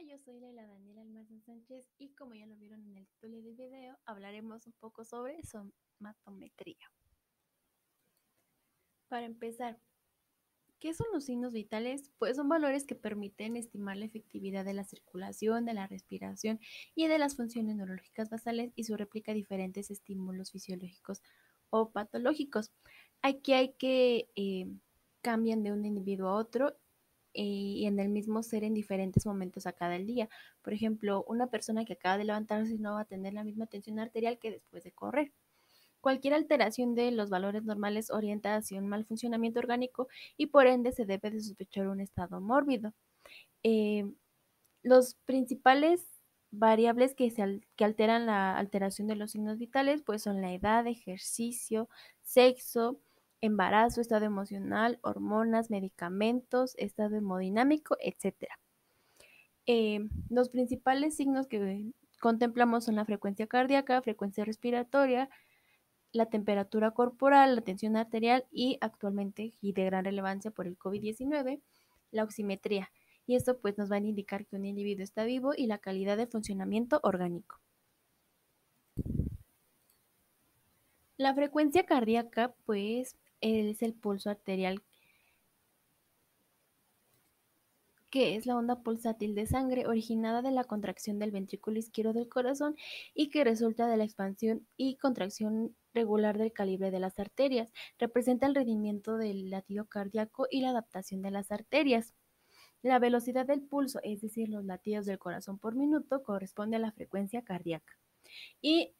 Yo soy Leila Daniela Almazán Sánchez y como ya lo vieron en el título del video, hablaremos un poco sobre somatometría. Para empezar, ¿qué son los signos vitales? Pues son valores que permiten estimar la efectividad de la circulación, de la respiración y de las funciones neurológicas basales y su réplica a diferentes estímulos fisiológicos o patológicos. Aquí hay que cambian de un individuo a otro y en el mismo ser en diferentes momentos a cada día. Por ejemplo, una persona que acaba de levantarse no va a tener la misma tensión arterial que después de correr. Cualquier alteración de los valores normales orienta hacia un mal funcionamiento orgánico y por ende se debe de sospechar un estado mórbido. Eh, los principales variables que alteran la alteración de los signos vitales pues son la edad, ejercicio, sexo, embarazo, estado emocional, hormonas, medicamentos, estado hemodinámico, etcétera. Los principales signos que contemplamos son la frecuencia cardíaca, frecuencia respiratoria, la temperatura corporal, la tensión arterial y actualmente, y de gran relevancia por el COVID-19, la oximetría. Y esto pues nos va a indicar que un individuo está vivo y la calidad de funcionamiento orgánico. La frecuencia cardíaca pues es el pulso arterial, que es la onda pulsátil de sangre originada de la contracción del ventrículo izquierdo del corazón y que resulta de la expansión y contracción regular del calibre de las arterias. Representa el rendimiento del latido cardíaco y la adaptación de las arterias. La velocidad del pulso, es decir, los latidos del corazón por minuto, corresponde a la frecuencia cardíaca. Y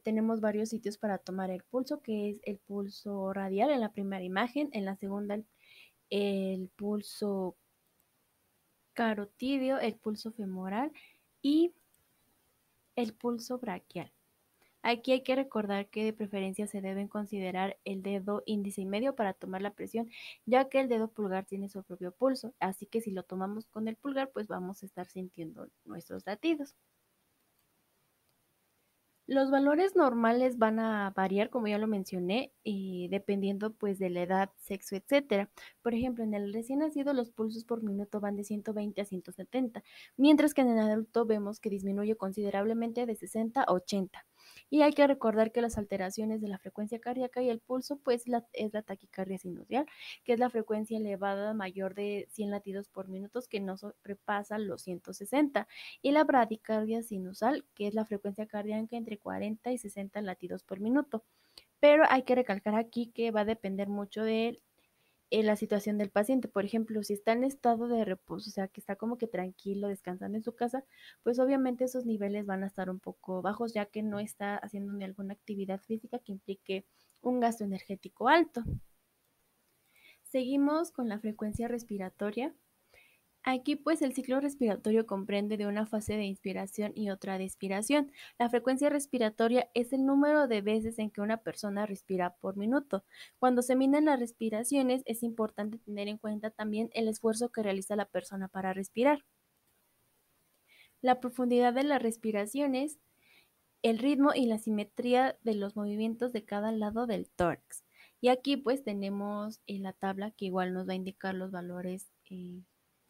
tenemos varios sitios para tomar el pulso, que es el pulso radial en la primera imagen, en la segunda el pulso carotidio, el pulso femoral y el pulso braquial. Aquí hay que recordar que de preferencia se deben considerar el dedo índice y medio para tomar la presión, ya que el dedo pulgar tiene su propio pulso, así que si lo tomamos con el pulgar, pues vamos a estar sintiendo nuestros latidos. Los valores normales van a variar, como ya lo mencioné, dependiendo pues de la edad, sexo, etcétera. Por ejemplo, en el recién nacido los pulsos por minuto van de 120 a 170, mientras que en el adulto vemos que disminuye considerablemente de 60 a 80. Y hay que recordar que las alteraciones de la frecuencia cardíaca y el pulso pues es la taquicardia sinusial, que es la frecuencia elevada mayor de 100 latidos por minuto que no sobrepasa los 160, y la bradicardia sinusal, que es la frecuencia cardíaca entre 40 y 60 latidos por minuto. Pero hay que recalcar aquí que va a depender mucho de la situación del paciente. Por ejemplo, si está en estado de reposo, o sea, que está como que tranquilo, descansando en su casa, pues obviamente esos niveles van a estar un poco bajos, ya que no está haciendo ni alguna actividad física que implique un gasto energético alto. Seguimos con la frecuencia respiratoria. Aquí pues el ciclo respiratorio comprende de una fase de inspiración y otra de expiración. La frecuencia respiratoria es el número de veces en que una persona respira por minuto. Cuando se miden las respiraciones es importante tener en cuenta también el esfuerzo que realiza la persona para respirar. La profundidad de las respiraciones, el ritmo y la simetría de los movimientos de cada lado del tórax. Y aquí pues tenemos en la tabla que igual nos va a indicar los valores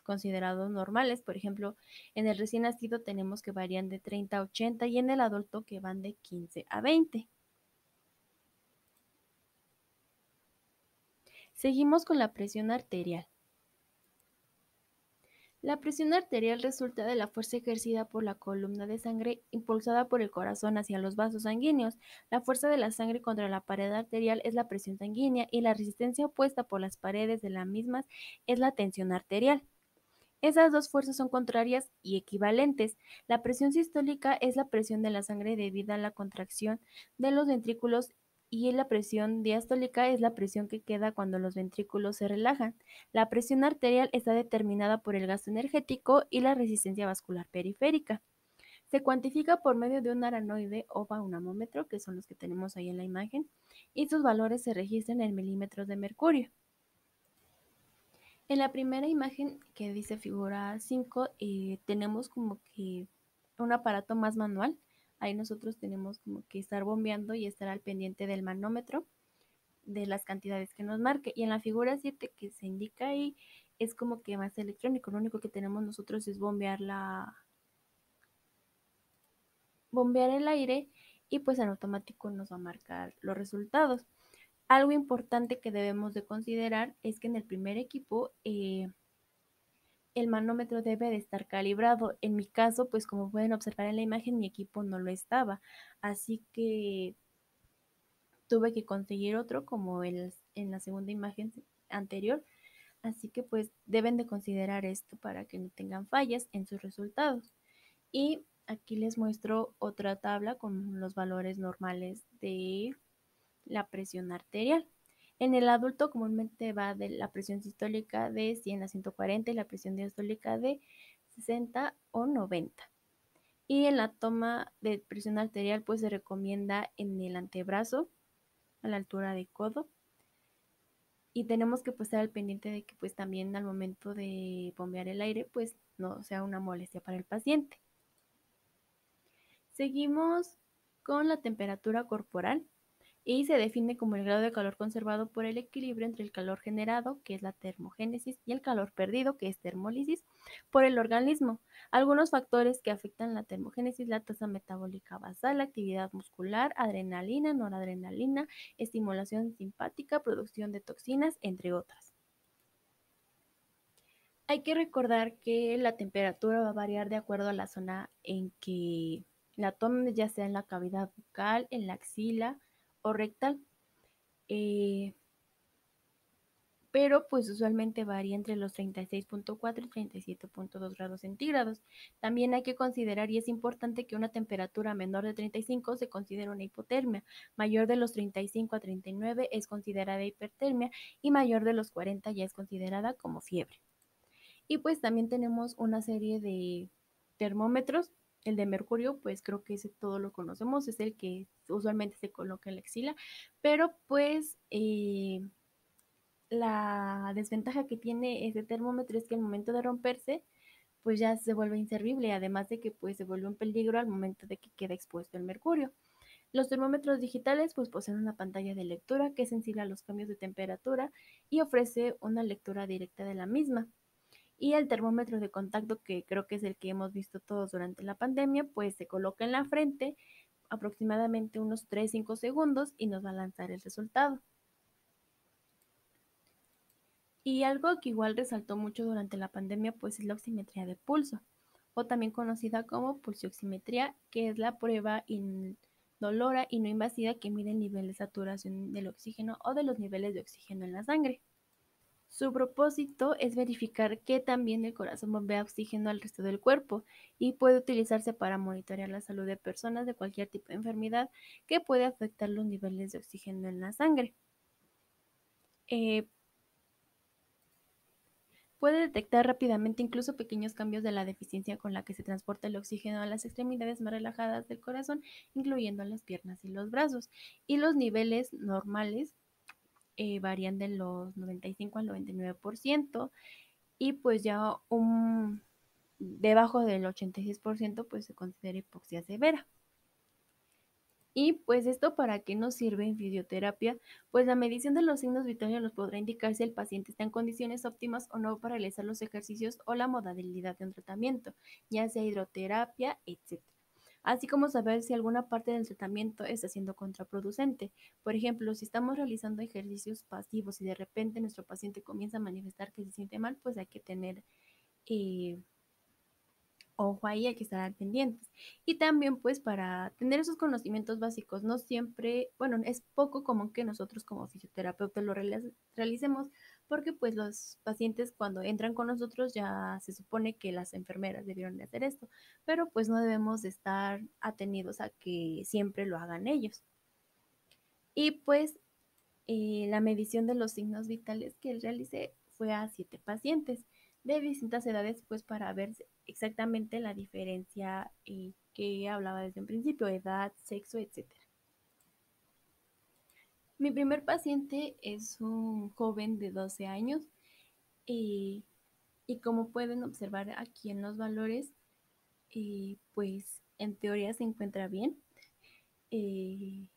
considerados normales. Por ejemplo, en el recién nacido tenemos que varían de 30 a 80 y en el adulto que van de 15 a 20. Seguimos con la presión arterial. La presión arterial resulta de la fuerza ejercida por la columna de sangre impulsada por el corazón hacia los vasos sanguíneos. La fuerza de la sangre contra la pared arterial es la presión sanguínea y la resistencia opuesta por las paredes de las mismas es la tensión arterial. Esas dos fuerzas son contrarias y equivalentes. La presión sistólica es la presión de la sangre debida a la contracción de los ventrículos y la presión diastólica es la presión que queda cuando los ventrículos se relajan. La presión arterial está determinada por el gasto energético y la resistencia vascular periférica. Se cuantifica por medio de un aranoide o baumanómetro, que son los que tenemos ahí en la imagen, y sus valores se registran en milímetros de mercurio. En la primera imagen que dice figura 5, tenemos como que un aparato más manual. Ahí nosotros tenemos como que estar bombeando y estar al pendiente del manómetro de las cantidades que nos marque. Y en la figura 7 que se indica ahí, es como que más electrónico. Lo único que tenemos nosotros es bombear el aire y pues en automático nos va a marcar los resultados. Algo importante que debemos de considerar es que en el primer equipo el manómetro debe de estar calibrado. En mi caso, pues como pueden observar en la imagen, mi equipo no lo estaba, así que tuve que conseguir otro como en la segunda imagen anterior. Así que pues deben de considerar esto para que no tengan fallas en sus resultados. Y aquí les muestro otra tabla con los valores normales de la presión arterial. En el adulto comúnmente va de la presión sistólica de 100 a 140 y la presión diastólica de 60 o 90. Y en la toma de presión arterial pues se recomienda en el antebrazo a la altura de codo y tenemos que pues estar al pendiente de que pues también al momento de bombear el aire pues no sea una molestia para el paciente. Seguimos con la temperatura corporal y se define como el grado de calor conservado por el equilibrio entre el calor generado, que es la termogénesis, y el calor perdido, que es termólisis, por el organismo. Algunos factores que afectan la termogénesis, la tasa metabólica basal, la actividad muscular, adrenalina, noradrenalina, estimulación simpática, producción de toxinas, entre otras. Hay que recordar que la temperatura va a variar de acuerdo a la zona en que la tomen, ya sea en la cavidad bucal, en la axila o rectal. Eh, pero pues usualmente varía entre los 36.4 y 37.2 grados centígrados. También hay que considerar y es importante que una temperatura menor de 35 se considera una hipotermia, mayor de los 35 a 39 es considerada hipertermia y mayor de los 40 ya es considerada como fiebre. Y pues también tenemos una serie de termómetros. El de mercurio, pues creo que ese todo lo conocemos, es el que usualmente se coloca en la axila, pero pues la desventaja que tiene ese termómetro es que al momento de romperse, pues ya se vuelve inservible, además de que pues se vuelve un peligro al momento de que queda expuesto el mercurio. Los termómetros digitales pues poseen una pantalla de lectura que es sensible a los cambios de temperatura y ofrece una lectura directa de la misma. Y el termómetro de contacto, que creo que es el que hemos visto todos durante la pandemia, pues se coloca en la frente aproximadamente unos 3-5 segundos y nos va a lanzar el resultado. Y algo que igual resaltó mucho durante la pandemia, pues es la oximetría de pulso, o también conocida como pulsioximetría, que es la prueba indolora y no invasiva que mide el nivel de saturación del oxígeno o de los niveles de oxígeno en la sangre. Su propósito es verificar que también el corazón bombea oxígeno al resto del cuerpo y puede utilizarse para monitorear la salud de personas de cualquier tipo de enfermedad que puede afectar los niveles de oxígeno en la sangre. Eh, Puede detectar rápidamente incluso pequeños cambios de la deficiencia con la que se transporta el oxígeno a las extremidades más relajadas del corazón, incluyendo las piernas y los brazos. Y los niveles normales varían de los 95 al 99% y pues ya debajo del 86% pues se considera hipoxia severa. Y pues esto para qué nos sirve en fisioterapia, pues la medición de los signos vitales nos podrá indicar si el paciente está en condiciones óptimas o no para realizar los ejercicios o la modalidad de un tratamiento, ya sea hidroterapia, etc. Así como saber si alguna parte del tratamiento está siendo contraproducente. Por ejemplo, si estamos realizando ejercicios pasivos y de repente nuestro paciente comienza a manifestar que se siente mal, pues hay que tener eh, ojo ahí, hay que estar pendientes. Y también pues para tener esos conocimientos básicos, no siempre, bueno, es poco común que nosotros como fisioterapeutas lo realicemos porque pues los pacientes cuando entran con nosotros ya se supone que las enfermeras debieron de hacer esto, pero pues no debemos de estar atenidos a que siempre lo hagan ellos. Y pues la medición de los signos vitales que realicé fue a 7 pacientes de distintas edades, pues para ver exactamente la diferencia que hablaba desde un principio, edad, sexo, etcétera. Mi primer paciente es un joven de 12 años eh, y como pueden observar aquí en los valores, pues en teoría se encuentra bien. Eh,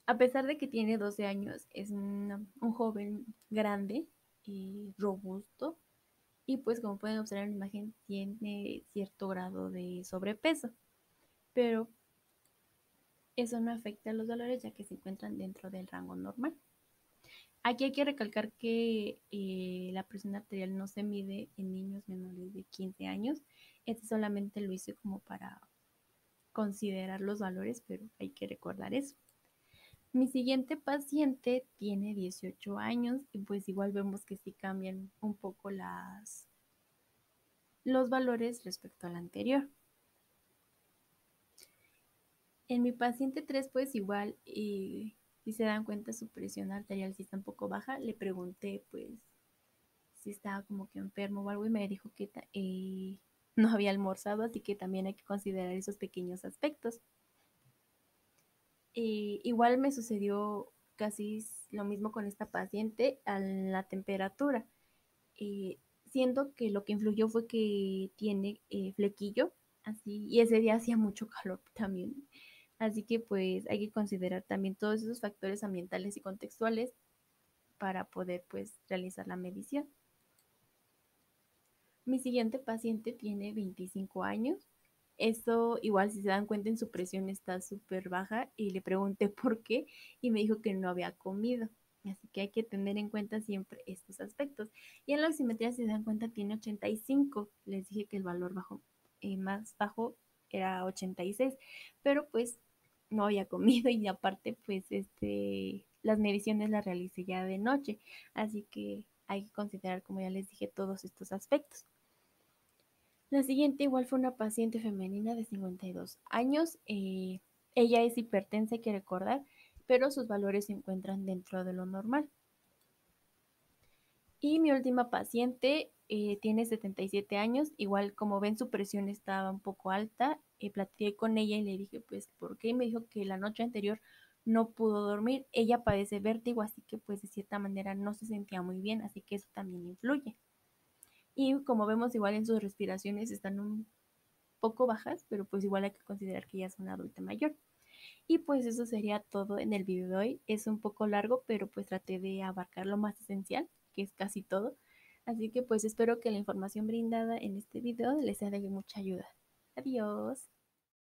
a pesar de que tiene 12 años, es un joven grande y robusto. y pues como pueden observar en la imagen tiene cierto grado de sobrepeso, pero eso no afecta a los valores ya que se encuentran dentro del rango normal. Aquí hay que recalcar que la presión arterial no se mide en niños menores de 15 años. Este solamente lo hice como para considerar los valores, pero hay que recordar eso. Mi siguiente paciente tiene 18 años y pues igual vemos que sí cambian un poco los valores respecto al anterior. En mi paciente 3 pues igual, si se dan cuenta, su presión arterial sí está un poco baja. Le pregunté pues si estaba como que enfermo o algo y me dijo que no había almorzado, así que también hay que considerar esos pequeños aspectos. Igual me sucedió casi lo mismo con esta paciente a la temperatura. Eh, Siento que lo que influyó fue que tiene flequillo, así, y ese día hacía mucho calor también. Así que pues hay que considerar también todos esos factores ambientales y contextuales para poder pues realizar la medición. Mi siguiente paciente tiene 25 años. Esto igual si se dan cuenta en su presión está súper baja y le pregunté por qué y me dijo que no había comido. Así que hay que tener en cuenta siempre estos aspectos. Y en la oximetría, si se dan cuenta, tiene 85. Les dije que el valor más bajo era 86, pero pues no había comido y aparte pues las mediciones las realicé ya de noche. Así que hay que considerar, como ya les dije, todos estos aspectos. La siguiente igual fue una paciente femenina de 52 años. Ella es hipertensa, hay que recordar, pero sus valores se encuentran dentro de lo normal. Y mi última paciente tiene 77 años. Igual como ven su presión estaba un poco alta. Platiqué con ella y le dije pues por qué. Y me dijo que la noche anterior no pudo dormir. Ella padece vértigo, así que pues de cierta manera no se sentía muy bien, así que eso también influye. Y como vemos igual en sus respiraciones están un poco bajas, pero pues igual hay que considerar que ya es una adulta mayor. Y pues eso sería todo en el video de hoy. Es un poco largo, pero pues traté de abarcar lo más esencial, que es casi todo. Así que pues espero que la información brindada en este video les sea de mucha ayuda. Adiós.